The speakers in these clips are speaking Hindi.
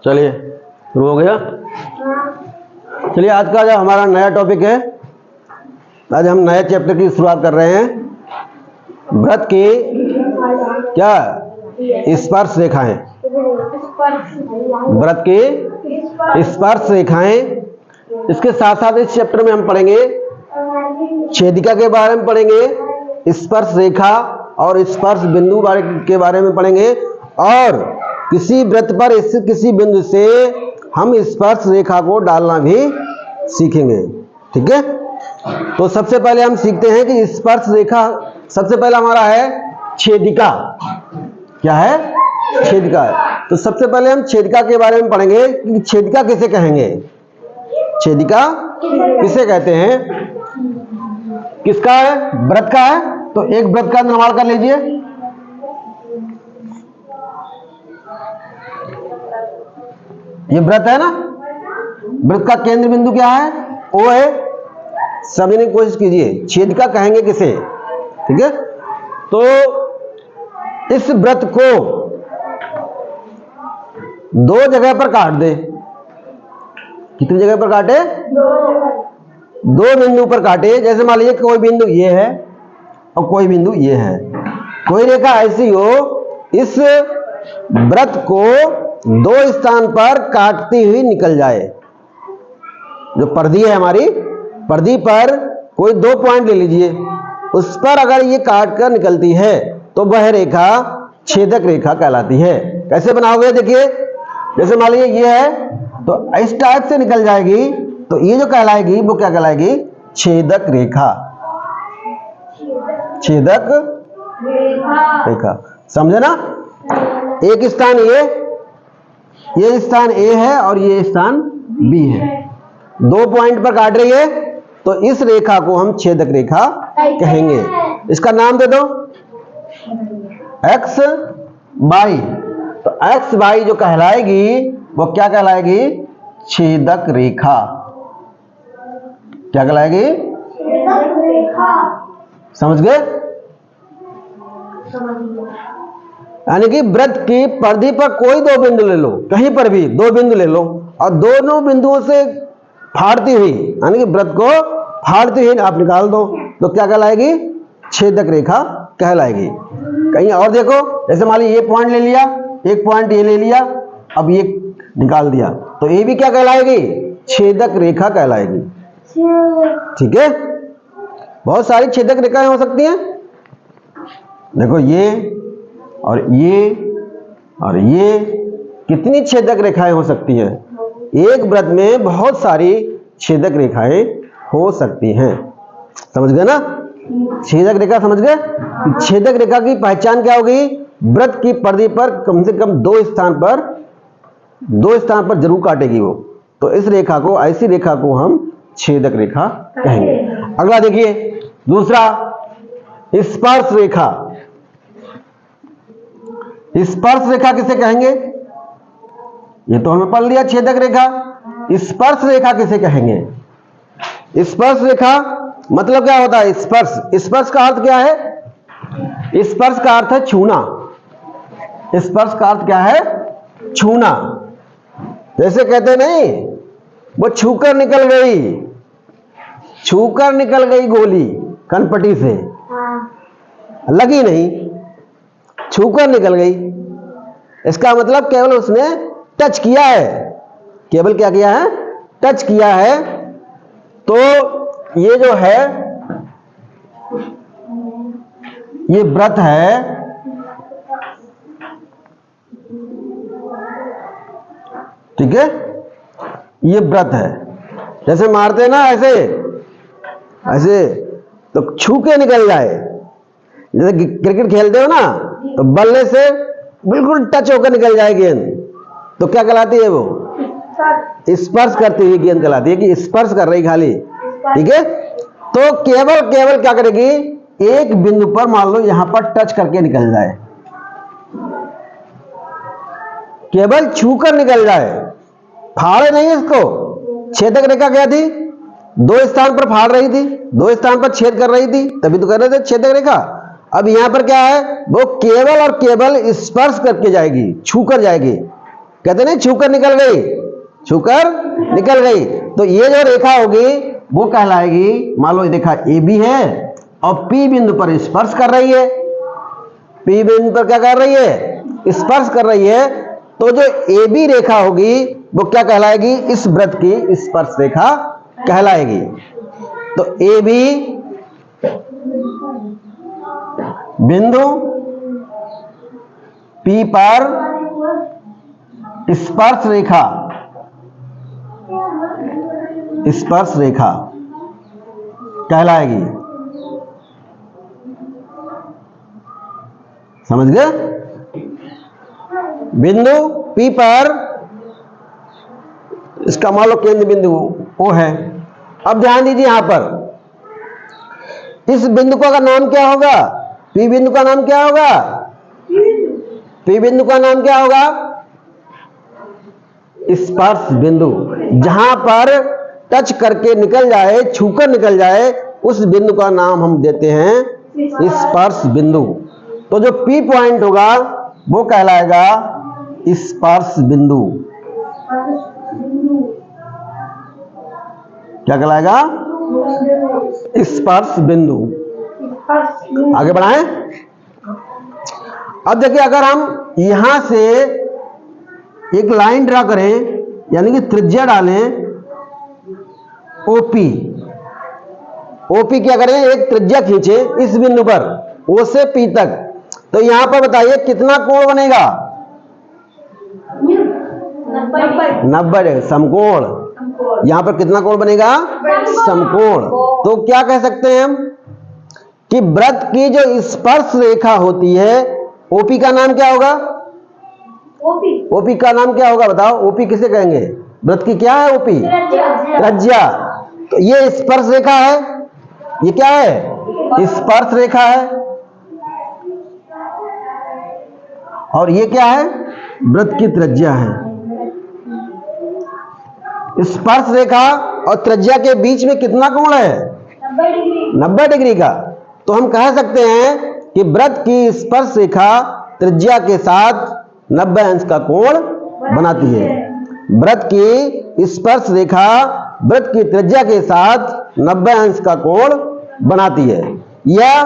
चलिए शुरू हो गया। चलिए आज का जो हमारा नया टॉपिक है, आज हम नए चैप्टर की शुरुआत कर रहे हैं। वृत्त की क्या स्पर्श रेखाएं, वृत्त की स्पर्श रेखाएं। इसके साथ साथ इस चैप्टर में हम पढ़ेंगे छेदिका के बारे में पढ़ेंगे, स्पर्श रेखा और स्पर्श बिंदु के बारे में पढ़ेंगे, और किसी वृत्त पर स्थित किसी बिंदु से हम स्पर्श रेखा को डालना भी सीखेंगे। ठीक है, तो सबसे पहले हम सीखते हैं कि स्पर्श रेखा, सबसे पहला हमारा है छेदिका। क्या है? छेदिका है। तो सबसे पहले हम छेदिका के बारे में पढ़ेंगे कि छेदिका किसे कहेंगे, छेदिका किसे कहते हैं। किसका है? वृत्त का है। तो एक वृत्त का निर्माण कर लीजिए। ये वृत्त है ना, वृत्त का केंद्र बिंदु क्या है? O है। समझने की कोशिश कीजिए, छेदिका कहेंगे किसे। ठीक है, तो इस वृत्त को दो जगह पर काट दे। कितनी जगह पर काटे? दो बिंदु पर काटे। जैसे मान लीजिए कोई बिंदु ये है और कोई बिंदु ये है। कोई रेखा ऐसी हो इस वृत्त को दो स्थान पर काटती हुई निकल जाए। जो परिधि है हमारी, परिधि पर कोई दो पॉइंट ले लीजिए, उस पर अगर ये काट कर निकलती है तो वह रेखा छेदक रेखा कहलाती है। कैसे बनाओगे? देखिए, जैसे मान लीजिए ये है तो इस टाइप से निकल जाएगी, तो ये जो कहलाएगी वो क्या कहलाएगी? छेदक रेखा। छेदक रेखा, समझे ना। एक स्थान ये स्थान A है और ये स्थान B है, दो पॉइंट पर काट रही है, तो इस रेखा को हम छेदक रेखा कहेंगे। इसका नाम दे दो एक्स वाई। तो एक्स वाई जो कहलाएगी वो क्या कहलाएगी? छेदक रेखा। क्या कहलाएगी? समझ गए? यानी कि वृत्त की परिधि पर कोई दो बिंदु ले लो, कहीं पर भी दो बिंदु ले लो, और दोनों बिंदुओं से फाड़ती हुई, यानी कि वृत्त को फाड़ती हुई आप निकाल दो, तो क्या कहलाएगी? छेदक रेखा कहलाएगी। कहीं और देखो, जैसे मान लीजिए ये पॉइंट ले लिया, एक पॉइंट ये ले लिया, अब ये निकाल दिया, तो ये भी क्या कहलाएगी? छेदक रेखा कहलाएगी। ठीक है, बहुत सारी छेदक रेखाएं हो सकती हैं। देखो ये और ये और ये, कितनी छेदक रेखाएं हो सकती हैं। एक वृत्त में बहुत सारी छेदक रेखाएं हो सकती हैं। समझ गए ना? छेदक रेखा समझ गए? छेदक रेखा की पहचान क्या होगी? वृत्त की परिधि पर कम से कम दो स्थान पर जरूर काटेगी वो। तो इस रेखा को, ऐसी रेखा को हम छेदक रेखा कहेंगे। अगला देखिए, दूसरा स्पर्श रेखा। स्पर्श रेखा किसे कहेंगे? ये तो हमने पढ़ लिया छेदक रेखा। स्पर्श रेखा किसे कहेंगे? स्पर्श रेखा मतलब क्या होता है? स्पर्श, स्पर्श का अर्थ क्या है? स्पर्श का अर्थ है छूना। स्पर्श का अर्थ क्या है? छूना। जैसे कहते नहीं, वो छूकर निकल गई गोली कनपटी से, लगी नहीं, छूकर निकल गई। इसका मतलब केवल उसने टच किया है। केवल क्या किया है? टच किया है। तो ये जो है, ये वृत्त है, ठीक है, ये वृत्त है। जैसे मारते हैं ना ऐसे ऐसे, तो छू के निकल जाए। जैसे क्रिकेट खेलते हो ना, तो बल्ले से बिल्कुल टच होकर निकल जाए गेंद, तो क्या कहलाती है? वो स्पर्श करती हुई गेंद कहलाती है, कि स्पर्श कर रही खाली। ठीक है, तो केवल क्या करेगी? एक बिंदु पर मान लो यहां पर टच करके निकल जाए, केवल छूकर निकल जाए, फाड़े नहीं इसको। छेदक रेखा क्या थी? दो स्थान पर फाड़ रही थी, दो स्थान पर छेद कर रही थी, तभी तो कर रहे थे छेदक रेखा। अब यहां पर क्या है? वो केवल और केवल स्पर्श करके जाएगी, छू कर जाएगी, कहते नहीं छूकर निकल गई, छूकर निकल गई। तो ये जो रेखा होगी वो कहलाएगी, मान लो ये रेखा ए बी है और पी बिंदु पर स्पर्श कर रही है, पी बिंदु पर क्या कर रही है, स्पर्श कर रही है। तो जो ए बी रेखा होगी वो क्या कहलाएगी, इस वृत्त की स्पर्श रेखा कहलाएगी। तो ए बी बिंदु पी पर स्पर्श रेखा, स्पर्श रेखा कहलाएगी। समझ गए? बिंदु P पर इसका मान लो केंद्र बिंदु O है। अब ध्यान दीजिए यहां पर इस बिंदु का नाम क्या होगा, P बिंदु का नाम क्या होगा, P बिंदु का नाम क्या होगा, स्पर्श बिंदु। जहां पर टच करके निकल जाए, छूकर निकल जाए, उस बिंदु का नाम हम देते हैं स्पर्श बिंदु। तो जो P पॉइंट होगा वो कहलाएगा स्पर्श बिंदु। क्या कहलाएगा, स्पर्श बिंदु। आगे बढ़ाएं। अब देखिए अगर हम यहां से एक लाइन ड्रा करें, यानी कि त्रिज्या डालें ओपी, ओपी क्या करें, एक त्रिज्या खींचे इस बिंदु पर ओ से पी तक। तो यहां पर बताइए कितना कोण बनेगा, 90 समकोण। यहां पर कितना कोण बनेगा, समकोण। तो क्या कह सकते हैं हम कि वृत्त की जो स्पर्श रेखा होती है ओपी का नाम क्या होगा, ओपी का नाम क्या होगा बताओ, ओपी किसे कहेंगे, वृत्त की क्या है ओपी, त्रिज्या। तो ये स्पर्श रेखा है, ये क्या है, स्पर्श रेखा है। और ये क्या है, वृत्त की त्रिज्या है। स्पर्श रेखा और त्रिज्या के बीच में कितना कोण है, 90 डिग्री का। तो हम कह सकते हैं कि वृत्त की स्पर्श रेखा त्रिज्या के साथ 90 अंश का कोण बनाती है। वृत्त की स्पर्श रेखा वृत्त की त्रिज्या के साथ 90 अंश का कोण बनाती है। यह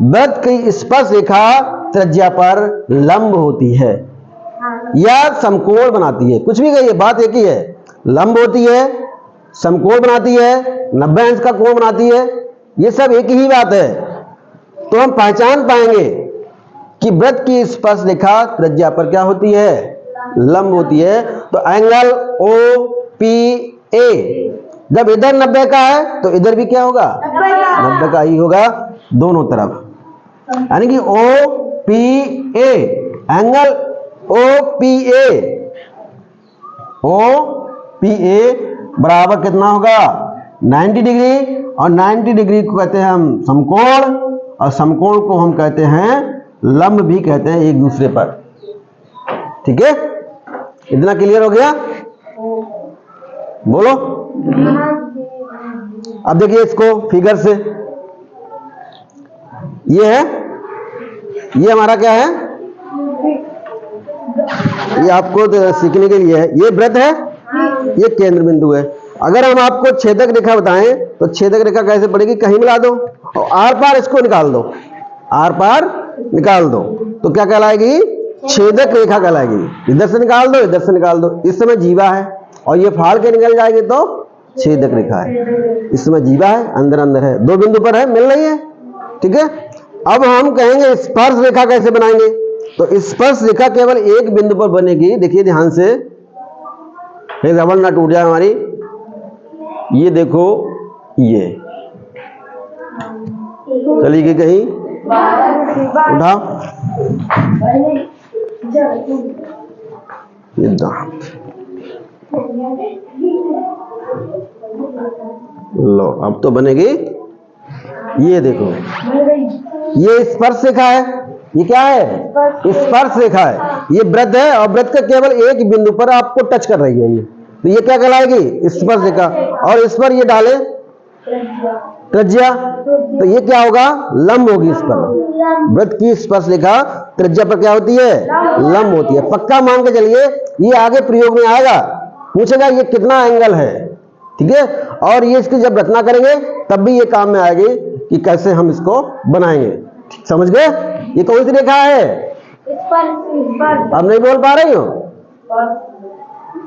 वृत्त की स्पर्श रेखा त्रिज्या पर लंब होती है या समकोण बनाती है। कुछ भी कहिए, बात एक ही है, लंब होती है, समकोण बनाती है, 90 अंश का कोण बनाती है, ये सब एक ही बात है। तो हम पहचान पाएंगे कि वृत्त की स्पर्श रेखा त्रिज्या पर क्या होती है, लंब होती है। तो एंगल ओ पी ए जब इधर 90 का है तो इधर भी क्या होगा, 90 का ही होगा दोनों तरफ। यानी कि O P A, angle O P A, O P A बराबर कितना होगा, 90 डिग्री। और 90 डिग्री को कहते हैं हम समकोण, और समकोण को हम कहते हैं लंब भी कहते हैं एक दूसरे पर। ठीक है, इतना क्लियर हो गया, बोलो। अब देखिए इसको फिगर से, ये है, ये हमारा क्या है, ये आपको सीखने के लिए है। ये वृत्त है, ये केंद्र बिंदु है। अगर हम आपको छेदक रेखा बताएं तो छेदक रेखा कैसे पड़ेगी, कहीं मिला दो और आर पार इसको निकाल दो, आर पार निकाल दो तो क्या कहलाएगी, छेदक रेखा कहलाएगी। इधर से निकाल दो, इधर से निकाल दो। इस समय जीवा है और ये फाड़ के निकल जाएगी तो छेदक रेखा है। इस समय जीवा है, अंदर अंदर है, दो बिंदु पर है, मिल रही है। ठीक है, अब हम कहेंगे स्पर्श रेखा कैसे बनाएंगे। तो स्पर्श रेखा केवल एक बिंदु पर बनेगी। देखिए ध्यान से, रबड़ ना टूट जाए हमारी। ये देखो, ये चली गई कहीं, उठाओ, ये लो, अब तो बनेगी। ये देखो, ये स्पर्श रेखा है, ये क्या है, स्पर्श रेखा है। ये वृत्त है और वृत्त का केवल एक बिंदु पर आपको टच कर रही है ये, तो ये क्या कहलाएगी, स्पर्श रेखा। और इस पर ये डालें त्रिज्या, तो ये क्या होगा, लंब होगी इस पर। वृत्त की स्पर्श रेखा त्रिज्या पर क्या होती है, लंब होती है। पक्का मान के चलिए, ये आगे प्रयोग में आएगा, पूछेगा ये कितना एंगल है, ठीक है। और ये इसकी जब रचना करेंगे तब भी ये काम में आएगी कि कैसे हम इसको बनाएंगे। समझ गए? ये कौन सी रेखा है, अब नहीं बोल पा रही हो,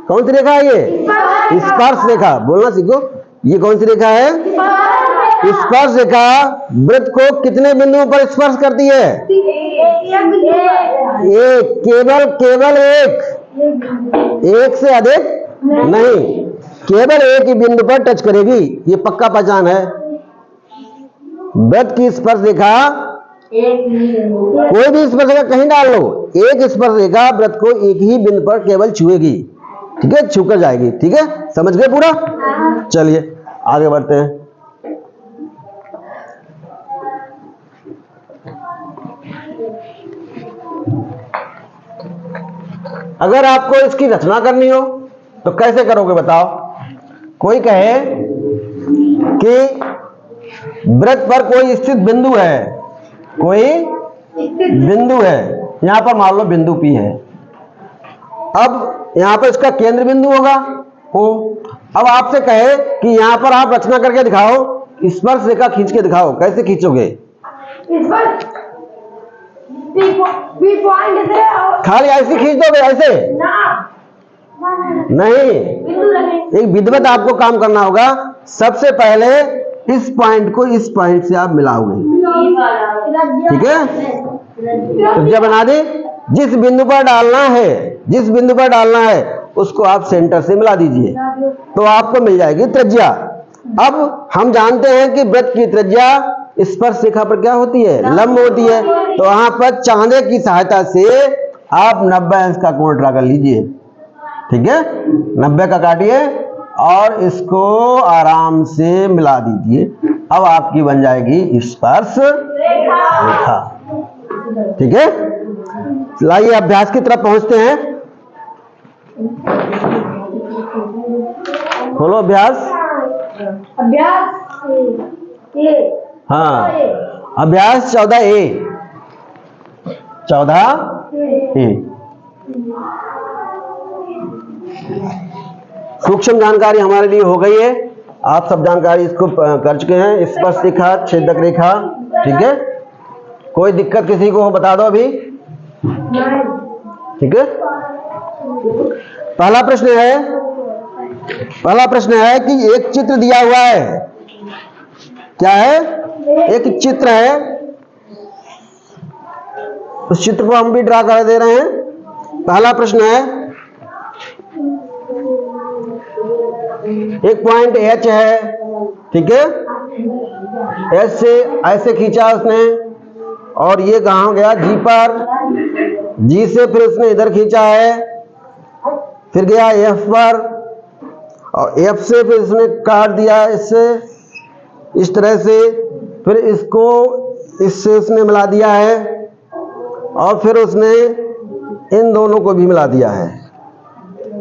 कौन सी रेखा है ये, स्पर्श रेखा, बोलना सीखो। ये कौन सी रेखा है, स्पर्श रेखा वृत्त को कितने बिंदुओं पर स्पर्श करती है, एक, केवल एक से अधिक नहीं, केवल एक ही बिंदु पर टच करेगी, ये पक्का पहचान है। वृत्त की स्पर्श रेखा, कोई भी स्पर्श रेखा कहीं डाल लो, एक स्पर्श रेखा वृत्त को एक ही बिंदु पर केवल छुएगी, ठीक है, छूकर जाएगी, ठीक है, समझ गए पूरा। चलिए आगे बढ़ते हैं। अगर आपको इसकी रचना करनी हो तो कैसे करोगे बताओ। कोई कहे कि वृत्त पर कोई स्थित बिंदु है, कोई बिंदु है, यहां पर मान लो बिंदु P है। अब यहां पर इसका केंद्र बिंदु होगा O। अब आपसे कहे कि यहां पर आप रचना करके दिखाओ, स्पर्श रेखा खींच के दिखाओ, कैसे खींचोगे, खाली ऐसे खींच दोगे, ऐसे नहीं, एक विधिवत आपको काम करना होगा। सबसे पहले इस पॉइंट को इस पॉइंट से आप मिलाओगे, ठीक है, त्रिज्या बना दी। जिस बिंदु पर डालना है उसको आप सेंटर से मिला दीजिए, तो आपको मिल जाएगी त्रिज्या। अब हम जानते हैं कि वृत्त की त्रिज्या स्पर्श रेखा पर क्या होती है, लंब होती है। तो वहां पर चांदे की सहायता से आप 90 अंश का कोण ड्रा कर लीजिए, ठीक है, 90 का काटिए और इसको आराम से मिला दीजिए। अब आपकी बन जाएगी स्पर्श रेखा, ठीक है। लाइए अभ्यास की तरफ पहुंचते हैं। खोलो अभ्यास। हाँ, अभ्यास 14A। सूक्ष्म जानकारी हमारे लिए हो गई है, आप सब जानकारी इसको कर चुके हैं। स्पर्श रेखा, छेदक रेखा, ठीक है। कोई दिक्कत किसी को हो बता दो अभी, ठीक है। पहला प्रश्न है कि एक चित्र दिया हुआ है, क्या है, एक चित्र है, उस चित्र को हम भी ड्रा कर दे रहे हैं। पहला प्रश्न है, एक पॉइंट H है, ठीक है, H से ऐसे खींचा उसने और ये कहां गया, G पर, G से फिर उसने इधर खींचा है, फिर गया F पर और F से फिर उसने काट दिया इससे, इस तरह से, फिर इसको इससे उसने मिला दिया है और फिर उसने इन दोनों को भी मिला दिया है,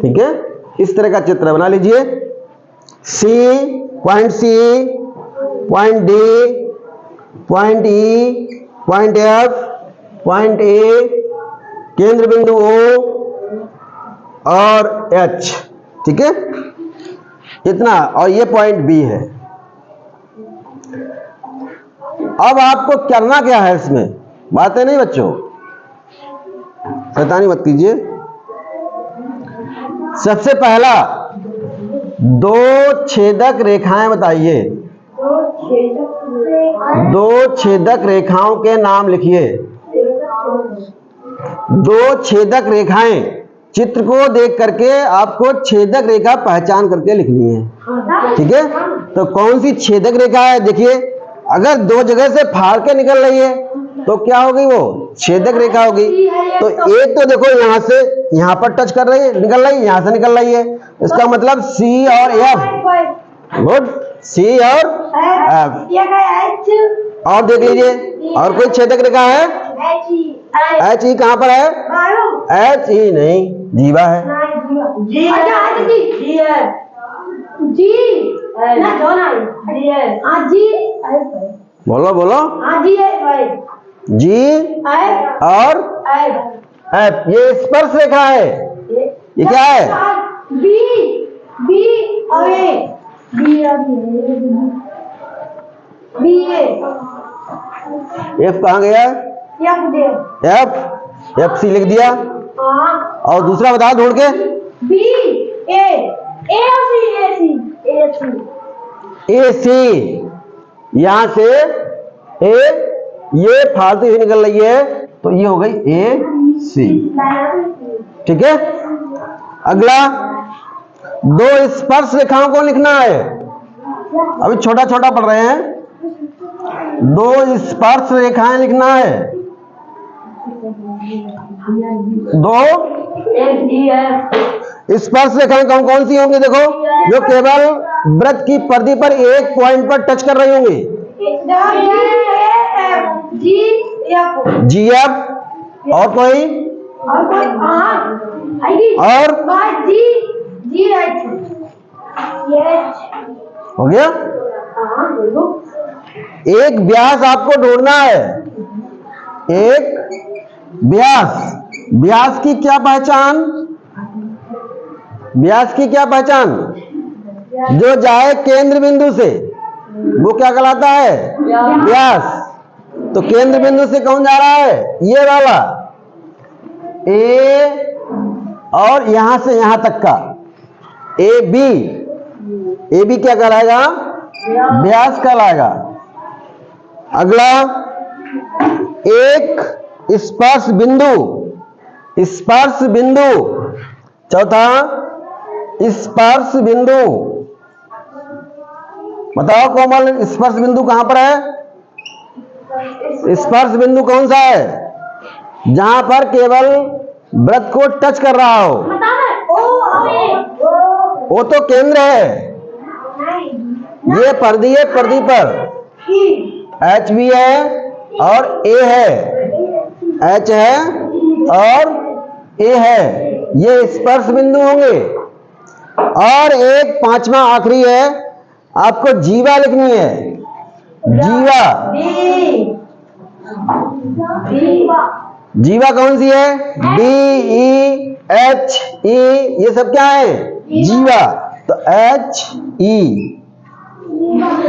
ठीक है। इस तरह का चित्र बना लीजिए। Point C, point D, point E, point F, point A, केंद्र बिंदु O और H, ठीक है, इतना, और ये पॉइंट B है। अब आपको करना क्या है इसमें, बातें नहीं बच्चों, शैतानी मत कीजिए। सबसे पहला दो छेदक रेखाएं बताइए, दो छेदक रेखाओं के नाम लिखिए। दो छेदक रेखाएं, चित्र को देख करके आपको छेदक रेखा पहचान करके लिखनी है, ठीक है। तो कौन सी छेदक रेखा है, देखिए, अगर दो जगह से फाड़ के निकल रही है तो क्या होगी, वो छेदक रेखा होगी। तो एक तो देखो यहां से यहां पर टच कर रही है, निकल रही है, यहां से निकल रही है, इसका मतलब C और F, गुड, C और F। और देख लीजिए, और कोई छेदक रेखा है, HE कहां पर है, HE नहीं, जीवा है, जी ना जोना जी है हाँ जी बोलो बोलो। हाँ जी है जी और एफ, ये स्पर्श रेखा है। ये क्या है? बी बी और ए बी और बी ए एफ कहाँ गया? एफ एफ सी लिख दिया। हाँ और दूसरा बताओ ढूंढ के। बी ए सी ए सी, यहां से ए, ये फालतू ही निकल रही है तो ये हो गई ए सी। ठीक है, अगला दो स्पर्श रेखाओं को लिखना है। अभी छोटा छोटा पढ़ रहे हैं। दो स्पर्श रेखाएं लिखना है। दो स्पर्श रेखाएं कौन कौन सी होंगी? देखो, जो केवल वृत्त की परिधि पर एक पॉइंट पर टच कर रही होंगी। जी एफ और कोई और हो गया। एक व्यास आपको ढूंढना है। एक व्यास, व्यास की क्या पहचान? व्यास की क्या पहचान? जो जाए केंद्र बिंदु से वो क्या कहलाता है? व्यास। तो केंद्र बिंदु से कौन जा रहा है? ये वाला ए, और यहां से यहां तक का ए बी। ए बी क्या कहलाएगा? व्यास कहलाएगा। अगला एक स्पर्श बिंदु, स्पर्श बिंदु। चौथा स्पर्श बिंदु। बताओ कोमल, स्पर्श बिंदु कहां पर है? स्पर्श बिंदु कौन सा है? जहां पर केवल वृत्त को टच कर रहा हो। वो तो केंद्र है। ये परिधि है, परिधि पर एच भी है और ए है। एच है और ए है, ये स्पर्श बिंदु होंगे। और एक पांचवा आखिरी है, आपको जीवा लिखनी है। जीवा, जीवा कौन सी है? डी ई एच ई, ये सब क्या है? जीवा। तो एच ई,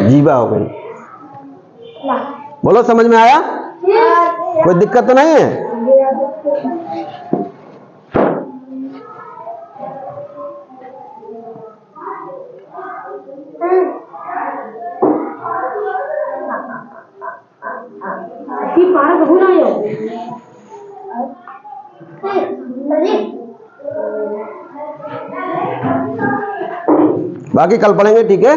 जीवा हो गई। बोलो, समझ में आया? कोई दिक्कत तो नहीं है? बाकी कल पढ़ेंगे, ठीक है?